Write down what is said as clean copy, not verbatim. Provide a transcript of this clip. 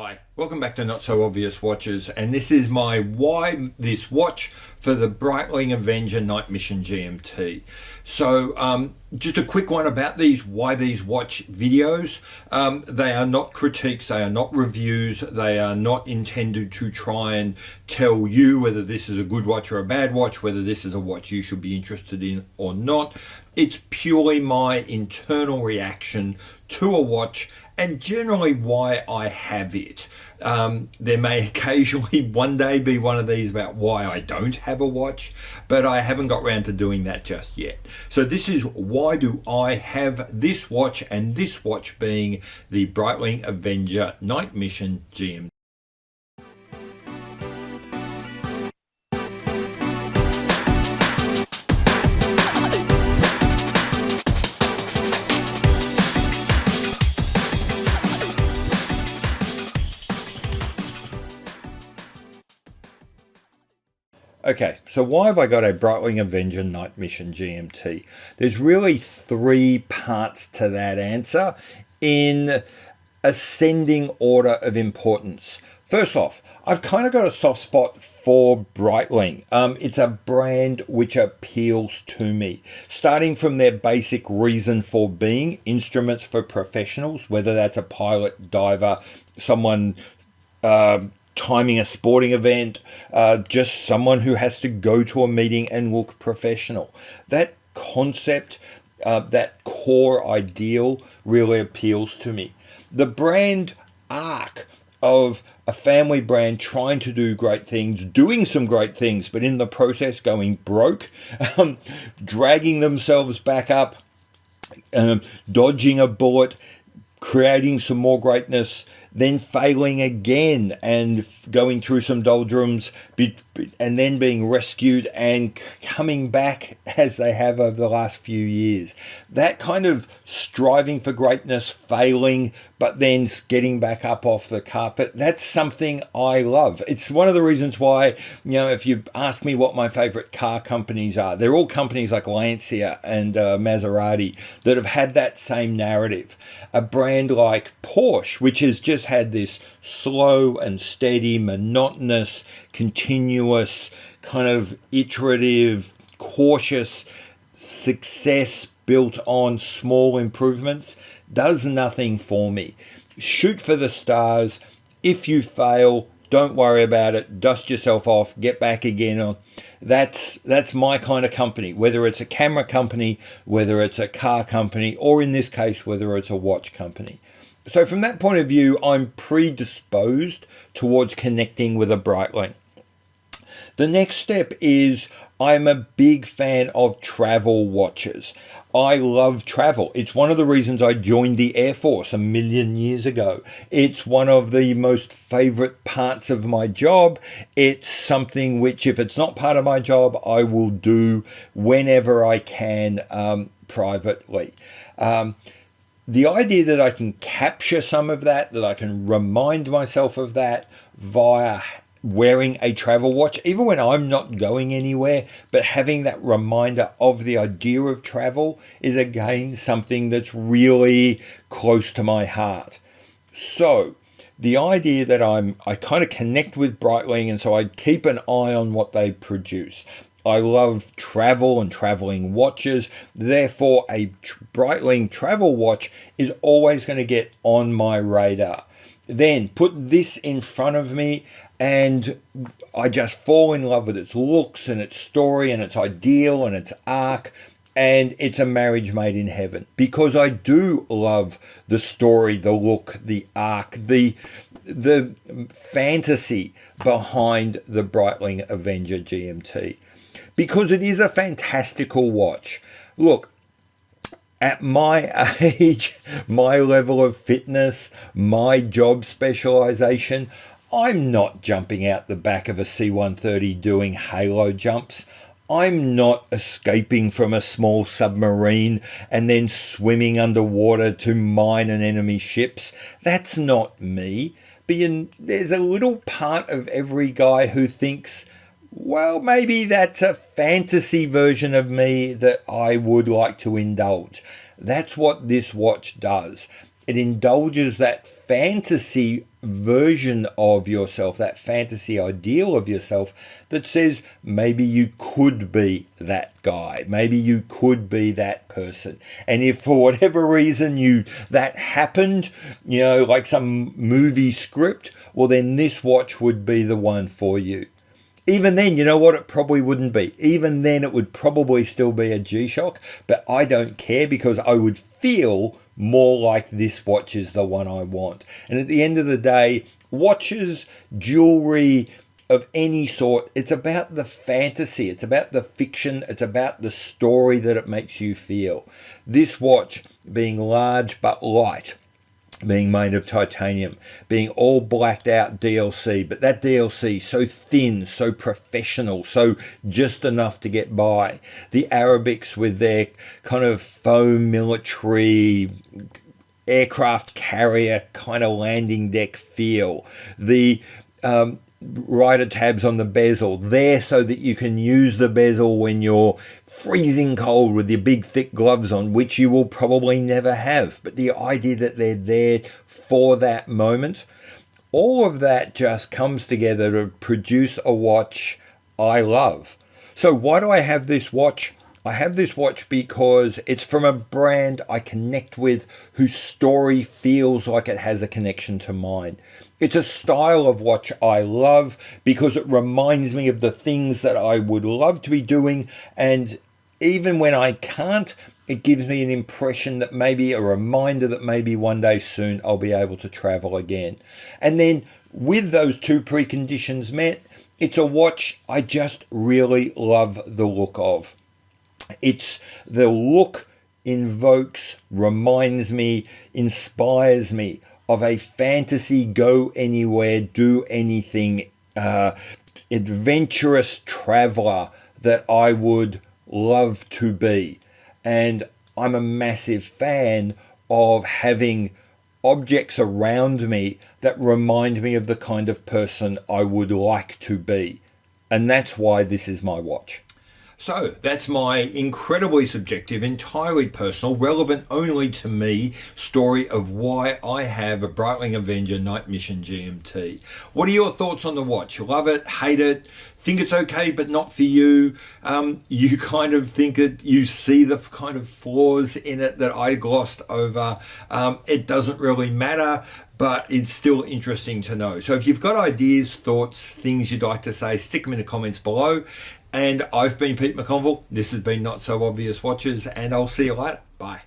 Hi, welcome back to Not So Obvious Watches, and this is my why this watch for the Breitling Avenger Nightmission GMT. So just a quick one about these why these watch videos. They are not critiques, they are not reviews, they are not intended to try and tell you whether this is a good watch or a bad watch, whether this is a watch you should be interested in or not. It's purely my internal reaction to a watch and generally why I have it. There may occasionally one day be one of these about why I don't have a watch, but I haven't got around to doing that just yet. So this is why do I have this watch, and this watch being the Breitling Avenger Nightmission GMT. Okay, so why have I got a Breitling Avenger Nightmission GMT? There's really three parts to that answer in ascending order of importance. First off, I've kind of got a soft spot for Breitling. It's a brand which appeals to me, starting from their basic reason for being, instruments for professionals, whether that's a pilot, diver, someone timing a sporting event, just someone who has to go to a meeting and look professional. That concept, that core ideal really appeals to me. The brand arc of a family brand trying to do great things, doing some great things, but in the process going broke, dragging themselves back up, dodging a bullet, creating some more greatness, then failing again and going through some doldrums, and then being rescued and coming back as they have over the last few years. That kind of striving for greatness, failing, but then getting back up off the carpet, that's something I love. It's one of the reasons why, if you ask me what my favorite car companies are, they're all companies like Lancia and Maserati that have had that same narrative. A brand like Porsche, which has just had this slow and steady, monotonous, continuous, kind of iterative, cautious success built on small improvements, does nothing for me. Shoot for the stars. If you fail, don't worry about it. Dust yourself off. Get back again. That's my kind of company, whether it's a camera company, whether it's a car company, or in this case, whether it's a watch company. So from that point of view, I'm predisposed towards connecting with a Breitling. The next step is I'm a big fan of travel watches. I love travel. It's one of the reasons I joined the Air Force a million years ago. It's one of the most favorite parts of my job. It's something which, if it's not part of my job, I will do whenever I can privately. The idea that I can capture some of that I can remind myself of that via wearing a travel watch, even when I'm not going anywhere, but having that reminder of the idea of travel is again something that's really close to my heart. So the idea that I kind of connect with Breitling, and so I keep an eye on what they produce. I love travel and traveling watches. Therefore, a Breitling travel watch is always going to get on my radar. Then put this in front of me and I just fall in love with its looks and its story and its ideal and its arc. And it's a marriage made in heaven, because I do love the story, the look, the arc, the fantasy behind the Breitling Avenger GMT. Because it is a fantastical watch. Look, at my age, my level of fitness, my job specialization, I'm not jumping out the back of a C-130 doing halo jumps. I'm not escaping from a small submarine and then swimming underwater to mine an enemy ships. That's not me. But there's a little part of every guy who thinks, well, maybe that's a fantasy version of me that I would like to indulge. That's what this watch does. it indulges that fantasy version of yourself, that fantasy ideal of yourself that says maybe you could be that guy, maybe you could be that person. And if for whatever reason that happened, like some movie script, well, then this watch would be the one for you. Even then, you know what? It probably wouldn't be. Even then, it would probably still be a G-Shock, but I don't care because I would feel more like this watch is the one I want. And at the end of the day, watches, jewelry of any sort, it's about the fantasy, it's about the fiction, it's about the story that it makes you feel. This watch, being large but light, being made of titanium, being all blacked out DLC, but that DLC so thin, so professional, so just enough to get by. The Arabics with their kind of faux military aircraft carrier kind of landing deck feel. The rider tabs on the bezel there so that you can use the bezel when you're freezing cold with your big thick gloves on, which you will probably never have. But the idea that they're there for that moment, all of that just comes together to produce a watch I love. So why do I have this watch? I have this watch because it's from a brand I connect with, whose story feels like it has a connection to mine. It's a style of watch I love because it reminds me of the things that I would love to be doing, and even when I can't, it gives me an impression that maybe a reminder that maybe one day soon I'll be able to travel again. And then with those two preconditions met, it's a watch I just really love the look of. It's the look invokes, reminds me, inspires me of a fantasy, go anywhere, do anything, adventurous traveler that I would love to be. And I'm a massive fan of having objects around me that remind me of the kind of person I would like to be. And that's why this is my watch. So that's my incredibly subjective, entirely personal, relevant only to me story of why I have a Breitling Avenger Nightmission GMT. What are your thoughts on the watch? Love it, hate it, think it's okay but not for you? You kind of think it, you see the kind of flaws in it that I glossed over. It doesn't really matter, but it's still interesting to know. So if you've got ideas, thoughts, things you'd like to say, stick them in the comments below. And I've been Pete McConville. This has been Not So Obvious Watches, and I'll see you later. Bye.